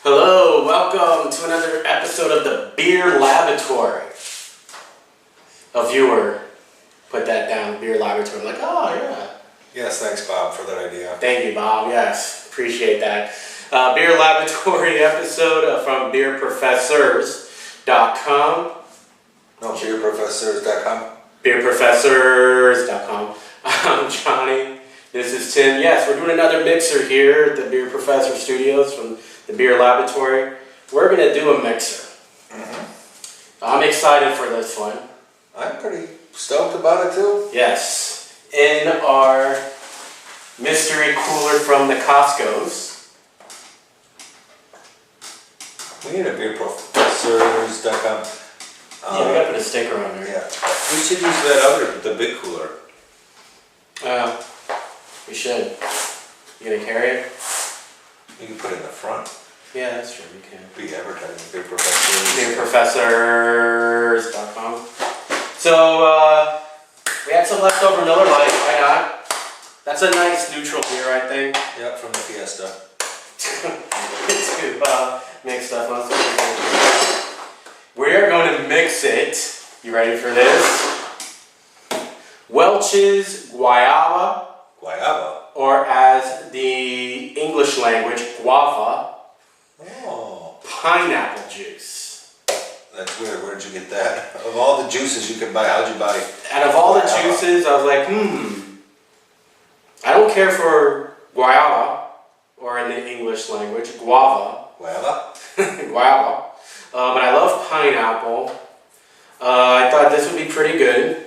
Hello, welcome to another episode of the Beer Laboratory. A viewer put that down, Beer Laboratory. I'm like, oh yeah. Yes, thanks Bob for that idea. Thank you, Bob. Yes, appreciate that. Beer Laboratory episode from Beerprofessors.com. No, Beerprofessors.com. Beerprofessors.com. I'm Johnny. This is Tim. Yes, we're doing another mixer here at the Beer Professor Studios from the Beer Laboratory. We're going to do a mixer. I'm excited for this one. I'm pretty stoked about it too. Yes. In our mystery cooler from the Costco's. We need a Beerprofessors.com. Yeah, we got to put a sticker on there. Yeah. We should use that other, the big cooler. We should. You going to carry it? You can put it in the front. Yeah, that's true. We can. Be advertising Beer Professors. Beerprofessors.com. So, we had some leftover Miller Lite. Why not? That's a nice neutral beer, I think. Yep, from the Fiesta. To mix stuff on. We're going to mix it. You ready for this? Welch's Guava. Guava. Or as the English language, Guava. Oh. Pineapple juice. That's weird. Where'd you get that? Of all the juices you can buy, how'd you buy? Out of all Guava? the juices, I was like, I don't care for Guava, or in the English language, Guava. Guava? Guava. But I love pineapple. I thought this would be pretty good.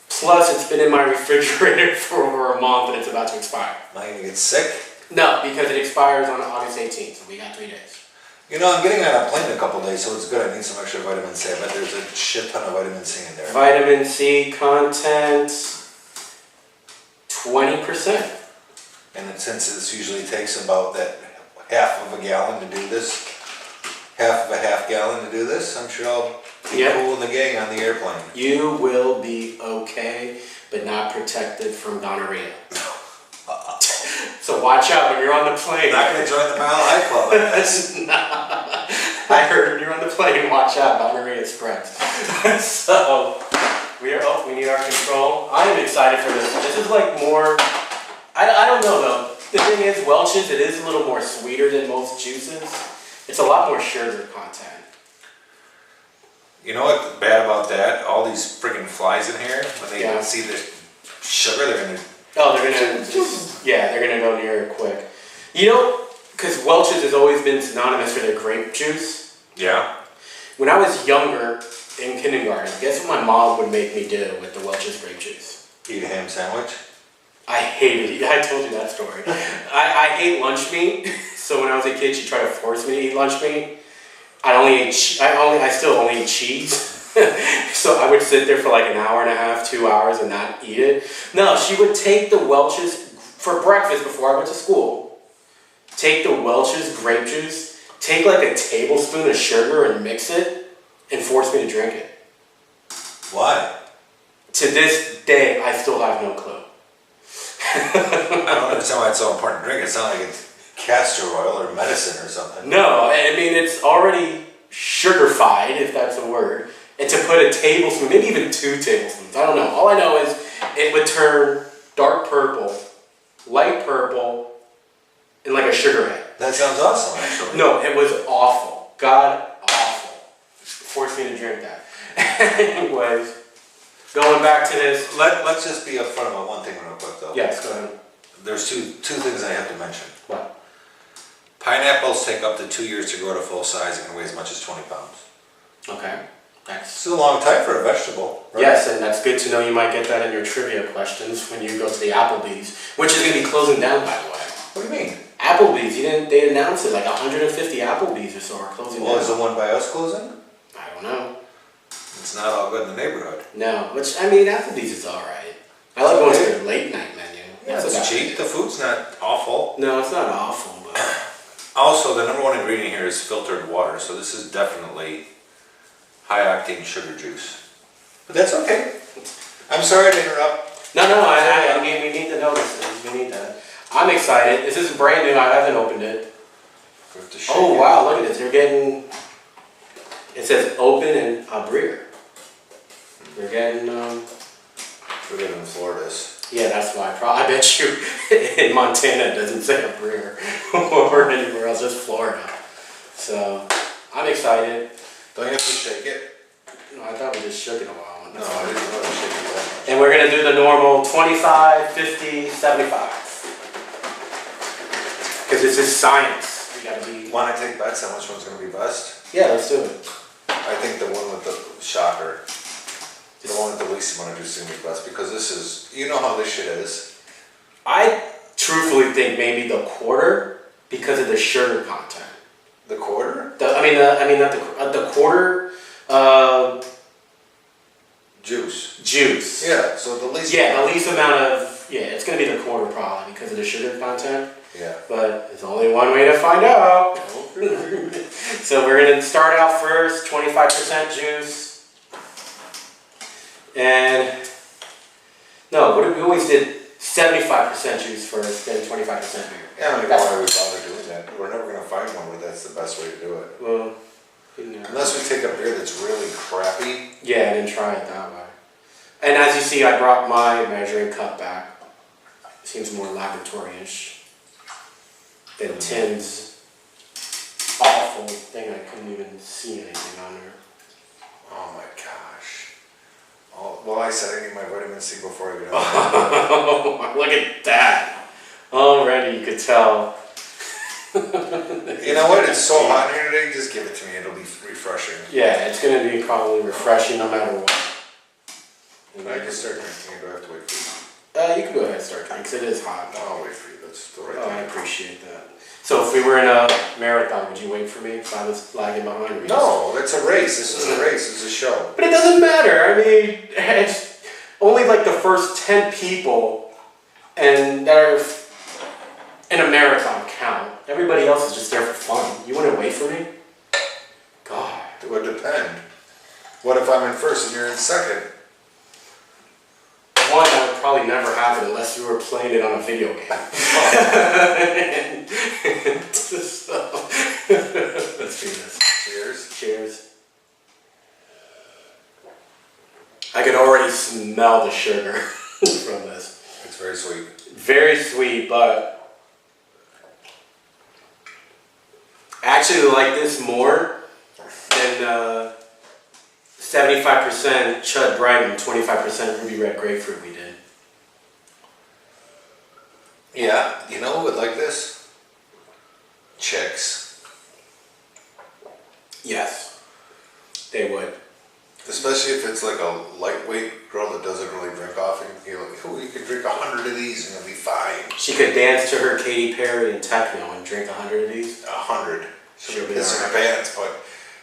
Plus, it's been in my refrigerator for over a month and it's about to expire. Am I going to get sick? No, because it expires on August 18th, so we got 3 days. You know, I'm getting on a plane in a couple days, so it's good. I need some extra vitamin C. I bet there's a shit ton of vitamin C in there. Vitamin C content, 20%. And since this usually takes about that half of a gallon to do this, half of a half gallon to do this, I'm sure I'll be cool in the gang on the airplane. You will be okay, but not protected from gonorrhea. So watch out when you're on the plane. Not going to join the Mile High Club, I guess. I heard when you're on the plane, watch out, gonorrhea spreads. So, we need our control. I am excited for this. This is like more, I don't know though. The thing is, Welch's, it is a little more sweeter than most juices. It's a lot more sugar content. You know what's bad about that? All these freaking flies in here, when they see the sugar, they're going to... Oh, they're gonna go near it quick. You know, because Welch's has always been synonymous for their grape juice. Yeah. When I was younger, in kindergarten, guess what my mom would make me do with the Welch's grape juice? Eat a ham sandwich? I hated it. I told you that story. I ate lunch meat, so when I was a kid, she tried to force me to eat lunch meat. I still only eat cheese. So I would sit there for like an hour and a half, 2 hours and not eat it. No, she would take the Welch's for breakfast before I went to school. Take the Welch's grape juice, take like a tablespoon of sugar and mix it and force me to drink it. Why? To this day, I still have no clue. I don't understand why it's so important to drink. It's not like it's castor oil or medicine or something. No, I mean, it's already sugar-fied, if that's a word. And to put a tablespoon, maybe even 2 tablespoons, I don't know. All I know is it would turn dark purple, light purple, and like a sugar head. That sounds awesome, actually. No, it was awful. God awful. Forced me to drink that. Anyways, going back to this. Let's just be upfront about one thing real quick, though. Yes, go ahead. There's two things I have to mention. What? Pineapples take up to 2 years to grow to full size and can weigh as much as 20 pounds. Okay. It's a long time for a vegetable, right? Yes, and that's good to know. You might get that in your trivia questions when you go to the Applebee's, which is going to be closing down, by the way. What do you mean? Applebee's, they announced it, like 150 Applebee's or so are closing down. Well, is the one by us closing? I don't know. It's not all good in the neighborhood. No, which, I mean, Applebee's is alright. I like going to their late night menu. Yeah, it's cheap. The food's not awful. No, it's not awful, but... Also, the number one ingredient here is filtered water, so this is definitely high-octane sugar juice. But that's okay. I'm sorry to interrupt. No, I mean, we need to know this. We need that. I'm excited. This is brand new. I haven't opened it. With the shake Oh it. wow, look at this. They're getting. It says open and Abrir. They're getting. We live in Florida's. Yeah, that's why. I bet you in Montana it doesn't say Abrir or anywhere else, just Florida. So I'm excited. Don't you have to shake it? No, I thought we just shook it a while. No, I didn't know to shake it that much. And we're gonna do the normal 25, 50, 75. Because this is science. We gotta be. Want to take bets on which one's going to be best? Yeah, let's do it. I think the one with the shocker. The one with the least amount of juice is going to be best because this is, you know how this shit is. I truthfully think maybe the quarter because of the sugar content. The quarter? Not the quarter Juice. juice. Yeah, so the least. Yeah, the least amount of it's gonna be the quarter probably because of the sugar content. Yeah. But there's only one way to find out. So we're gonna start out first, 25% juice. And no, we always did 75% juice first, then 25% beer. Yeah, I don't even know why we bother doing that. We're never going to find one where that's the best way to do it. Well, you know. Unless we take a beer that's really crappy. Yeah, and then try it that way. And as you see, I brought my measuring cup back. Seems more laboratory-ish than Tim's awful thing. I couldn't even see anything on there. Oh my gosh. Oh, well, I said I need my vitamin C before I get out. Oh, look at that. Already you could tell. You know what? It's so hot here today. Just give it to me. It'll be refreshing. Yeah, it's going to be probably refreshing no matter what. I can start drinking. Do I have to wait for you? You can go ahead and start drinking because it is hot. I'll wait for you. That's the right Oh, I thing. appreciate that. So if we were in a marathon, would you wait for me if I was lagging behind? Or No, it's a race. This is a race. It's a show. But it doesn't matter. I mean, it's only like the first 10 people and that are in a marathon count. Everybody else is just there for fun. You wouldn't wait for me? God. It would depend. What if I'm in first and you're in second? One, that would probably never happen unless you were playing it on a video game. So, let's do this. Cheers. Cheers. I can already smell the sugar from this. It's very sweet. Very sweet, but I actually like this more than 75% Chud Brighton, 25% Ruby Red Grapefruit we did. Yeah, you know who would like this? Chicks. Yes, they would. Especially if it's like a lightweight girl that doesn't really drink often. You're like, oh, you could drink 100 of these and it'll be fine. She could dance to her Katy Perry and techno and drink 100 of these. 100. She'll She'll be piss her alright. pants, but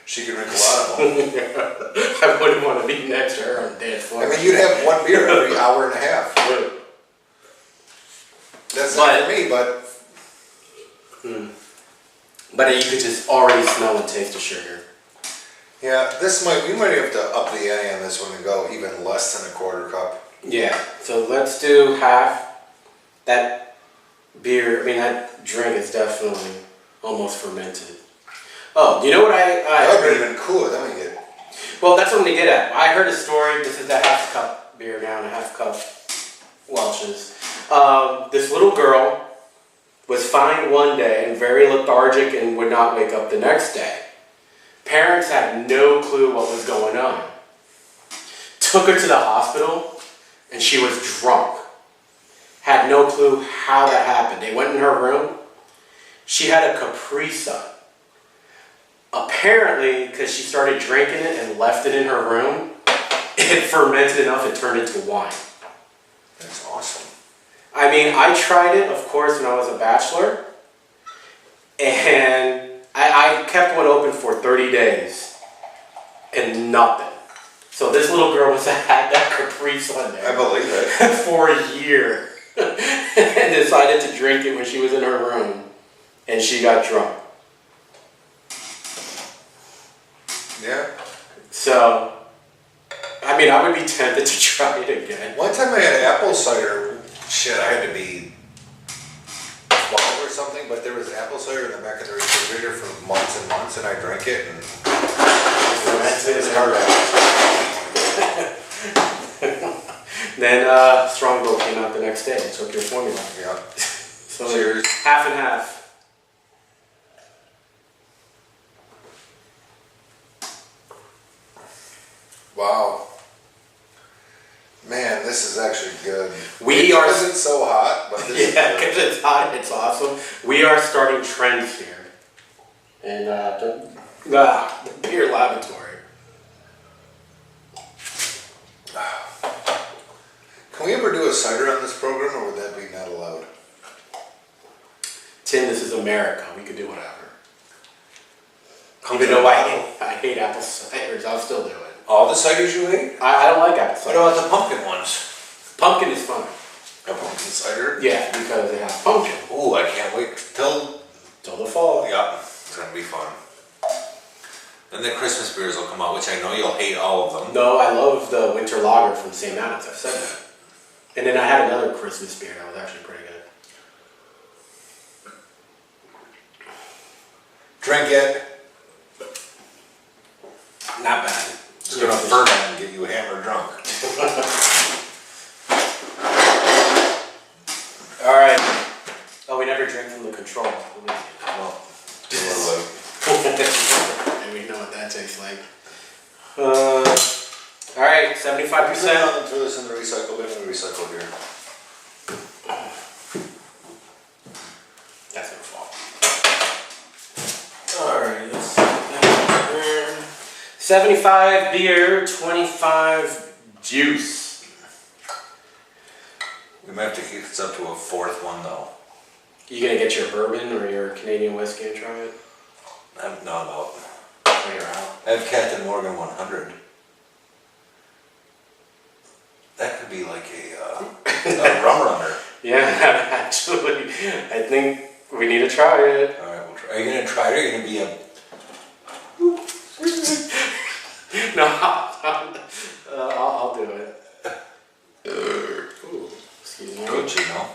she could drink a lot of them. I wouldn't want to be next to her on the dance floor. I mean, you'd have one beer every hour and a half. That's not for me, but... But you could just already smell and taste the sugar. Yeah, we might have to up the ante on this one and go even less than a quarter cup. Yeah, so let's do half. That beer, that drink is definitely almost fermented. Oh, you know what That would be even cooler. Then we get... Well, that's what I'm going to get at. I heard a story. This is the half cup beer now and a half cup Welch's. This little girl was fine one day and very lethargic and would not wake up the next day. Parents had no clue what was going on. Took her to the hospital and she was drunk. Had no clue how that happened. They went in her room. She had a Capri Sun. Apparently, because she started drinking it and left it in her room, it fermented enough it turned into wine. That's awesome. I tried it, of course, when I was a bachelor, and I kept one open for 30 days, and nothing. So this little girl had that Capri Sun there. I believe it. For a year, and decided to drink it when she was in her room, and she got drunk. Yeah. So, I would be tempted to try it again. One time I had apple cider. Shit, I had to be 12 or something, but there was apple cider in the back of the refrigerator for months and months, and I drank it, and it's hard. Then Strongbow came out the next day and took your formula. Yeah. So Cheers. half and half. Wow. Man, this is actually good. Because it's so hot, but this yeah, is because it's hot, it's awesome. We are starting trends here. And the beer laboratory. Can we ever do a cider on this program, or would that be not allowed? Tim, this is America. We could do whatever. Even though I hate apple ciders, I'll still do it. All the ciders you hate? I don't like apple cider. What about the pumpkin ones? Pumpkin is fun. A pumpkin cider? Yeah, because it has pumpkin. Ooh, I can't wait till the fall. Yeah, it's gonna be fun. Then the Christmas beers will come out, which I know you'll hate all of them. No, I love the winter lager from St. Anne's. I've said that. And then I had another Christmas beer that was actually pretty good. Drink it. Not bad. It's gonna ferment and get you hammered drunk. All right. Oh, we never drink from the control. Well, and we know what that tastes like. All right, 75%. Throw this in the recycle bin and recycle here. That's gonna fall. All right. Let's 75 beer, 25 juice. We might have to keep this up to a fourth one though. You gonna get your bourbon or your Canadian whiskey and try it? I'm out. Oh, you're out. I have Captain Morgan 100. That could be like a rum runner. Yeah, actually, I think we need to try it. All right, we'll try. Are you gonna try it? Or are you gonna be a? No, I'll do it. Ooh, excuse me. Good, you know.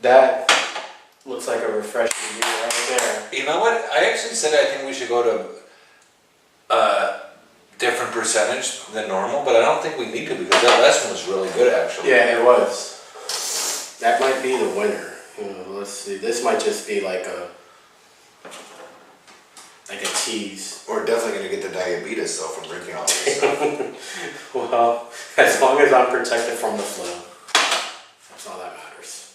That looks like a refreshing beer right there. You know what? I actually said I think we should go to a different percentage than normal, but I don't think we need to because that last one was really good actually. Yeah, it was. That might be the winner. Let's see. This might just be like a tease. We're definitely gonna get the diabetes though from drinking all this stuff. Well, as long as I'm protected from the flu, that's all that matters.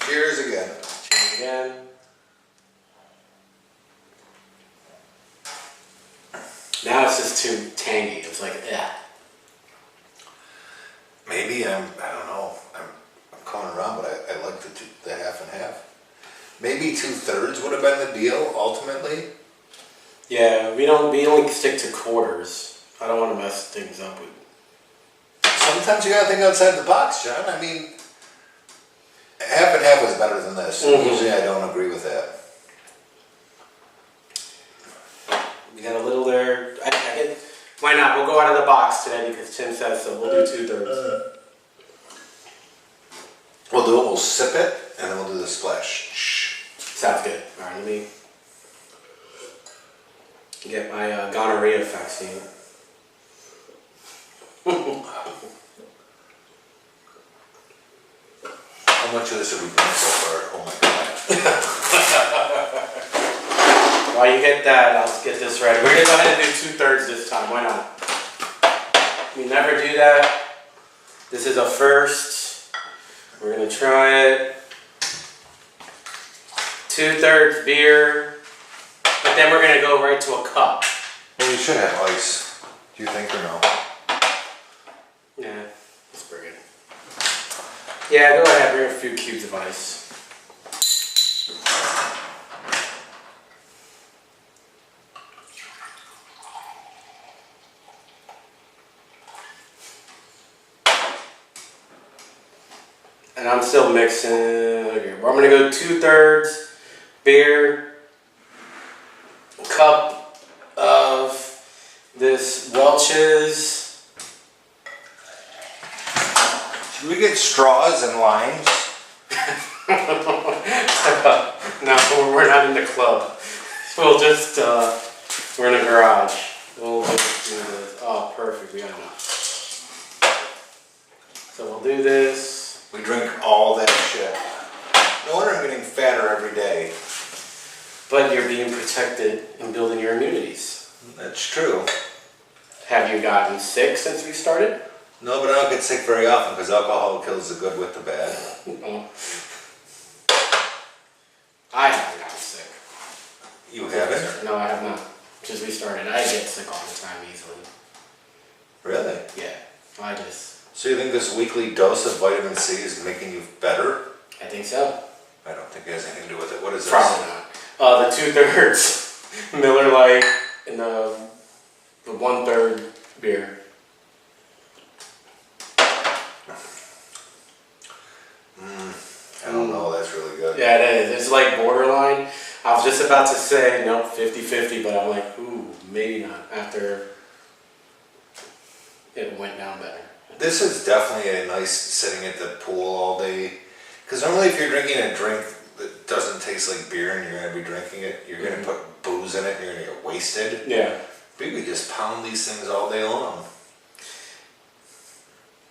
Cheers again. Cheers again. Now it's just too tangy. It's like, Maybe I don't know. I'm coming around, but I like the half and half. Maybe 2/3 would have been the deal ultimately. Yeah, we only stick to quarters. I don't want to mess things up with. Sometimes you gotta think outside the box, John. I mean, half and half is better than this. Mm-hmm. Usually I don't agree with that. We got a little there. Why not? We'll go out of the box today because Tim says so. We'll do 2/3. We'll do it, we'll sip it, and then we'll do the splash. Sounds good. All right, let me get my gonorrhea vaccine. How much of this have we done so far? Oh my god. While you get that, I'll get this ready. We're going to go ahead and do 2/3 this time. Why not? We never do that. This is a first. We're going to try it. 2/3 beer. But then we're going to go right to a cup. Well, we should have ice. Do you think or no? Yeah, let's bring it. Yeah, go ahead. Bring a few cubes of ice. And I'm still mixing. Okay, I'm gonna go 2/3 beer, cup of this Welch's. Should we get straws and limes? No, we're not in the club. We'll just, we're in a garage. We'll just do this. Oh, perfect, we got enough. So we'll do this. We drink all that shit. No wonder I'm getting fatter every day. But you're being protected and building your immunities. That's true. Have you gotten sick since we started? No, but I don't get sick very often because alcohol kills the good with the bad. No. I haven't gotten sick. You haven't? No, I have not. Since we started, I get sick all the time easily. Really? Yeah, I just... So you think this weekly dose of vitamin C is making you better? I think so. I don't think it has anything to do with it. What is this? Probably not. The 2/3 Miller Lite and the 1/3 beer. I don't know, that's really good. Yeah, it is. It's like borderline. I was just about to say, nope, 50-50, but I'm like, ooh, maybe not, after it went down better. This is definitely a nice sitting at the pool all day. Because normally if you're drinking a drink that doesn't taste like beer and you're going to be drinking it, you're going to put booze in it and you're going to get wasted. Yeah. But you could just pound these things all day long.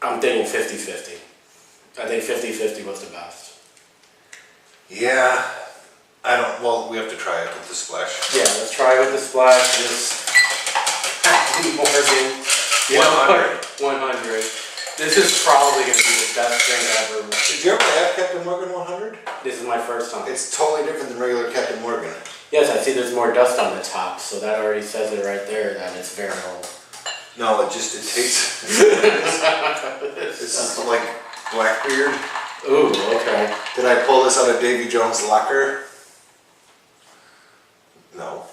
I'm thinking 50-50. I think 50-50 was the best. Yeah. Well, we have to try it with the splash. Yeah, let's try with the splash. This Morgan. 100. This is probably going to be the best drink ever. Did you ever have Captain Morgan 100? This is my first time. It's totally different than regular Captain Morgan. Yes, I see there's more dust on the top, so that already says it right there that it's very old. No, it tastes... This is like Blackbeard. Ooh, okay. Did I pull this out of Davy Jones' locker? No.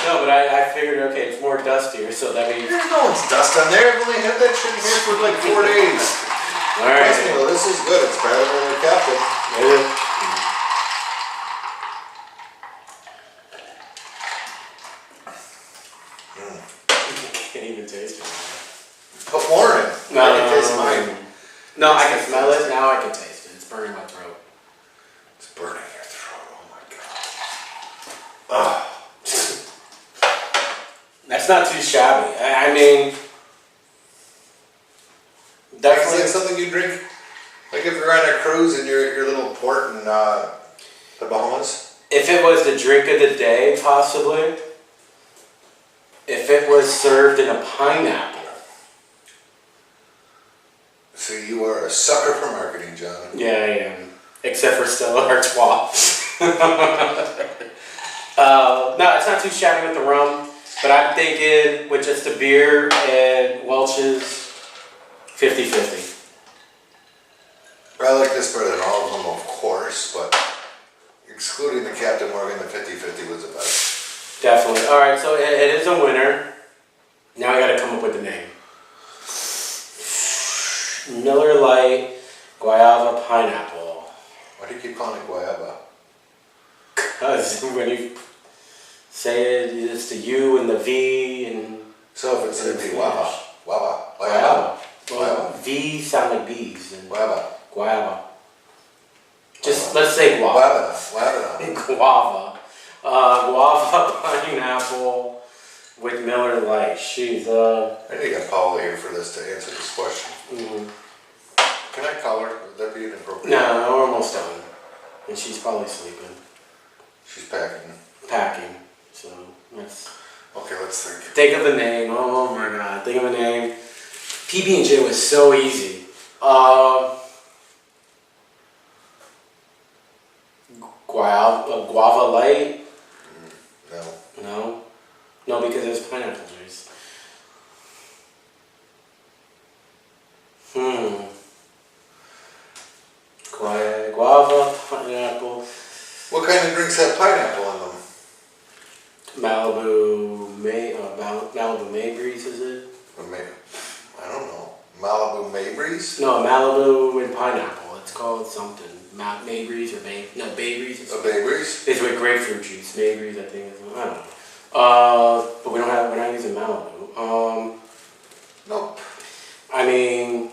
No, but I figured, okay, it's more dustier, so that means... There's no one's dust on there. I've only had that shit here for like 4 days. Alright. Trust me, well, this is good. It's better than the Captain. Can't even taste it. Put more in. No, I can taste mine. No, I can smell it. Now I can taste it. It's burning my throat. It's burning your throat. Oh my god. Ugh. That's not too shabby. I mean, definitely. It's like something you drink, like if you're on a cruise and you're at your little port in the Bahamas. If it was the drink of the day, possibly. If it was served in a pineapple. So you are a sucker for marketing, John. Yeah, I am. Except for Stella Artois. No, it's not too shabby with the rum. But I'm thinking with just the beer and Welch's, 50-50. I like this better than all of them, of course, but excluding the Captain Morgan, the 50-50 was the best. Definitely. Alright, so it is a winner. Now I gotta come up with the name. Miller Lite, Guava, Pineapple. Why do you keep calling it Guava? Because when you say it, it's the U and the V and... So if it's going to be Guava. Guava. Well, V sound like bees. And Guava. Just, let's say guava. Guava. Guava, pineapple with Miller Lite. Jeez, I need to get Paula here for this to answer this question. Can I call her? Would that be inappropriate? No, we're almost done. And she's probably sleeping. She's packing. Packing. So, let's... Okay, let's think. Think of a name. Oh my god. Think of a name. PB&J was so easy. Guava Light? No. No? No, because there's pineapple juice. Guava, pineapple. What kind of drinks have pineapple in them? Malibu Maybreeze, is it? I don't know. Malibu Maybreeze? No, Malibu and pineapple. It's called something. Maybreeze or Baybreeze. A Baybreeze? It's with grapefruit juice. Maybreeze, I think. I don't know. But we're not using Malibu. Nope. I mean,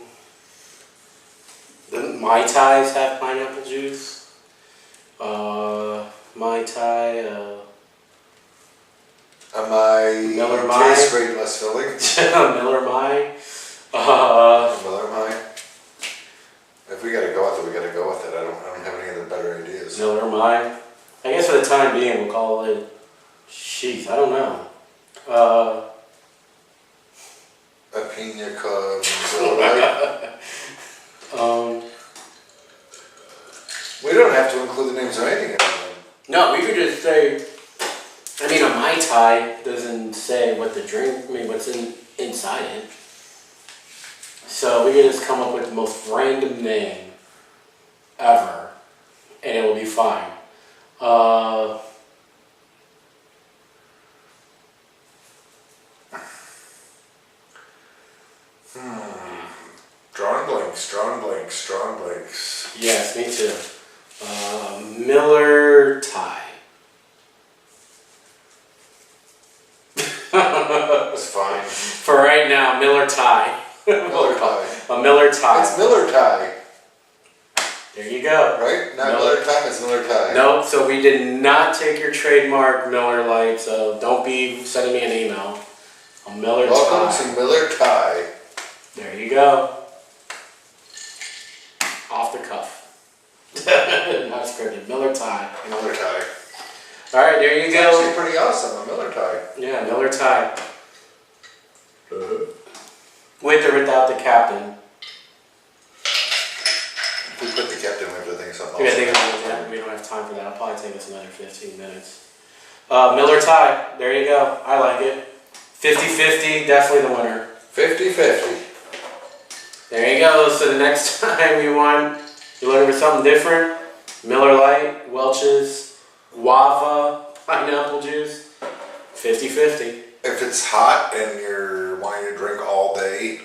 the Mai Tais have pineapple juice. My Miller Mai. taste great, less filling. Miller Mai. Miller Mai. If we gotta go with it, we gotta go with it. I don't have any other better ideas. Miller Mai. I guess for the time being, we'll call it. Sheath. I don't know. A pina colada. We don't have to include the names of anything. No, we could just say. I mean, a Mai Tai doesn't say what the drink. I mean, what's inside it. So we can just come up with the most random name ever, and it will be fine. Strong blanks. Yes, me too. Miller Tai. That's fine. For right now, Miller Tai. Miller Tai. A Miller Tai. It's Miller Tai. There you go. Right? Not Miller Tai, it's Miller Tai. No, so we did not take your trademark Miller Lite, so don't be sending me an email. A Miller Tai. Welcome to Miller Tai. There you go. Off the cuff. Not scripted. Miller Tai. Miller Tai. Alright, there you It's go. actually pretty awesome, a Miller Tai. Yeah, Miller Tai. With or without the captain. If we put the captain, we have to think something Yeah, else. I think we don't have time for that. It'll probably take us another 15 minutes. Miller Tai. There you go. I like it. 50-50, definitely the winner. 50-50. There you go. So the next time you're looking for something different, Miller Lite, Welch's, Guava, pineapple juice, 50-50. If it's hot and you're wanting to drink all day,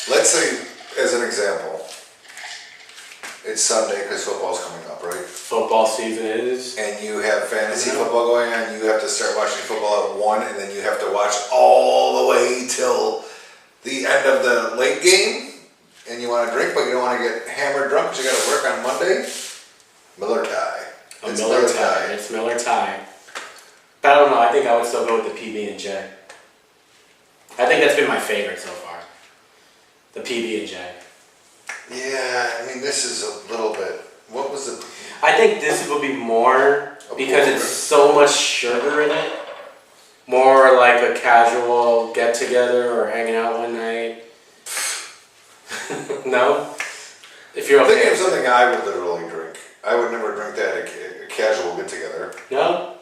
let's say, as an example, it's Sunday because football's coming up, right? Football season is. And you have fantasy football going on, you have to start watching football at 1, and then you have to watch all the way till the end of the late game, and you want to drink, but you don't want to get hammered drunk because you got to work on Monday. Miller Tai. It's Miller Tai. It's Miller Tai. But I don't know. I think I would still go with the PB&J. I think that's been my favorite so far. The PB&J. Yeah, I mean, this is a little bit. What was the? I think this will be more because it's so much sugar in it. More like a casual get together or hanging out one night. No? If you're okay. Think of something I would literally drink. I would never drink that at a casual get together. No?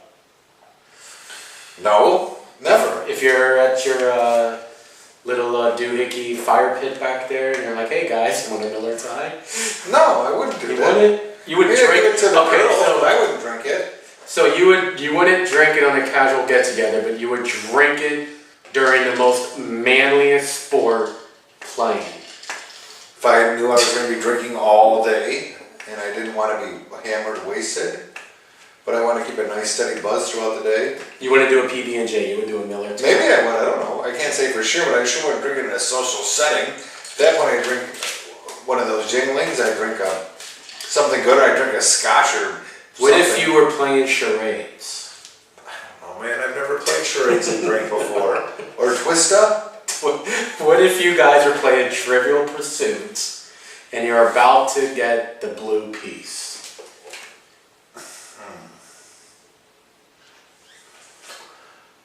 No, never. If you're at your little doohickey fire pit back there and you're like, hey guys, you want a Miller Tai? No, I wouldn't do You that. wouldn't? You would Yeah, drink give it to the okay, girls, so but I wouldn't drink it. So you wouldn't drink it on a casual get together, but you would drink it during the most manliest sport playing. If I knew I was going to be drinking all day and I didn't want to be hammered, wasted, but I want to keep a nice steady buzz throughout the day. You wouldn't do a PB&J, you would do a Miller Tai. Maybe I would, I don't know. I can't say for sure, but I sure wouldn't drink it in a social setting. At that point I drink one of those jinglings, I drink something good, or I drink a scotch or What if something. you were playing charades? Oh man, I've never played charades and drink before. Or Twista? What if you guys are playing Trivial Pursuit and you're about to get the blue piece?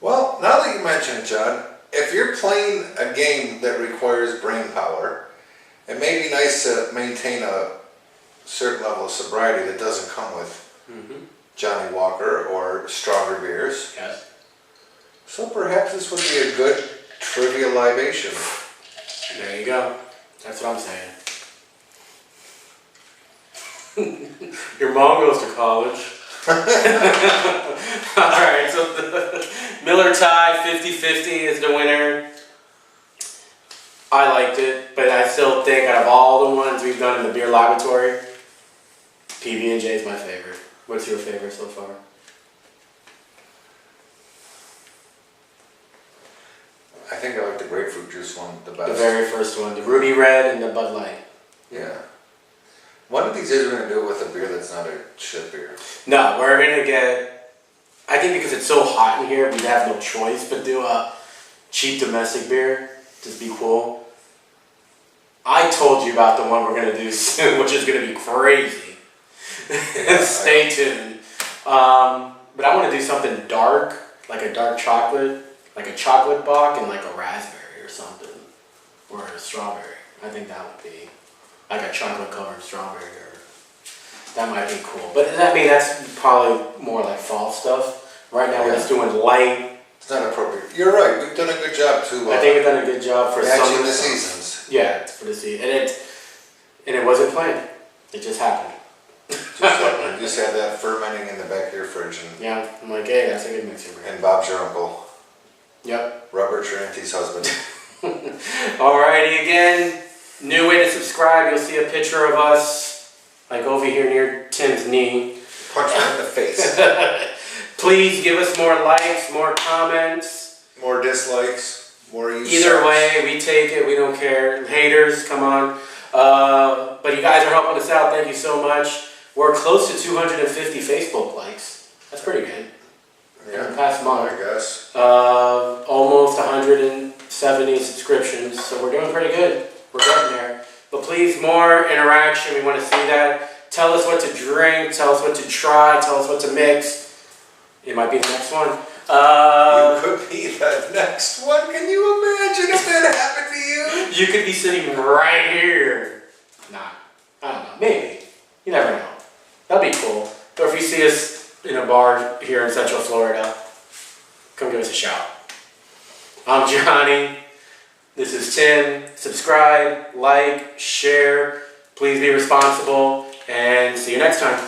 Well, now that you mention it, John, if you're playing a game that requires brain power, it may be nice to maintain a certain level of sobriety that doesn't come with Johnny Walker or stronger beers. Yes. So perhaps this would be a good trivia libation. There you go. That's what I'm saying. Your mom goes to college. Alright, so the Miller Tai 50-50 is the winner. I liked it, but I still think out of all the ones we've done in the beer laboratory, PB&J is my favorite. What's your favorite so far? I think I like the grapefruit juice one the best. The very first one, the Ruby Red and the Bud Light. Yeah. One of these days we're going to do it with a beer that's not a shit beer. No, we're gonna get I think because it's so hot in here, we'd have no choice but do a cheap domestic beer. Just be cool. I told you about the one we're gonna do soon, which is gonna be crazy. Stay tuned. But I want to do something dark, like a dark chocolate, like a chocolate bock and like a raspberry or something, or a strawberry. I think that would be like a chocolate covered strawberry, or that might be cool. But that's probably more like fall stuff. Right now we're just doing light. It's not appropriate. You're right. We've done a good job too. I think we've done a good job for matching the seasons. Yeah, it's for the season, and it wasn't planned. It just happened. You just had that fermenting in the back of your fridge. And, yeah, I'm like, hey, that's a good mixer. And Bob's your uncle. Yep. Robert, your auntie's husband. Alrighty, again, new way to subscribe. You'll see a picture of us, like over here near Tim's knee. Punch him in the face. Please give us more likes, more comments. More dislikes, more use. Either way, we take it. We don't care. Haters, come on. But you guys are helping us out. Thank you so much. We're close to 250 Facebook likes. That's pretty good. Yeah. In the past month. I guess. Almost 170 subscriptions. So we're doing pretty good. We're getting there. But please, more interaction. We want to see that. Tell us what to drink. Tell us what to try. Tell us what to mix. It might be the next one. You could be the next one. Can you imagine if that happened to you? You could be sitting right here. Nah, I don't know. Maybe. You never know. That'd be cool. Or if you see us in a bar here in Central Florida, come give us a shout. I'm Johnny. This is Tim. Subscribe, like, share. Please be responsible, and see you next time.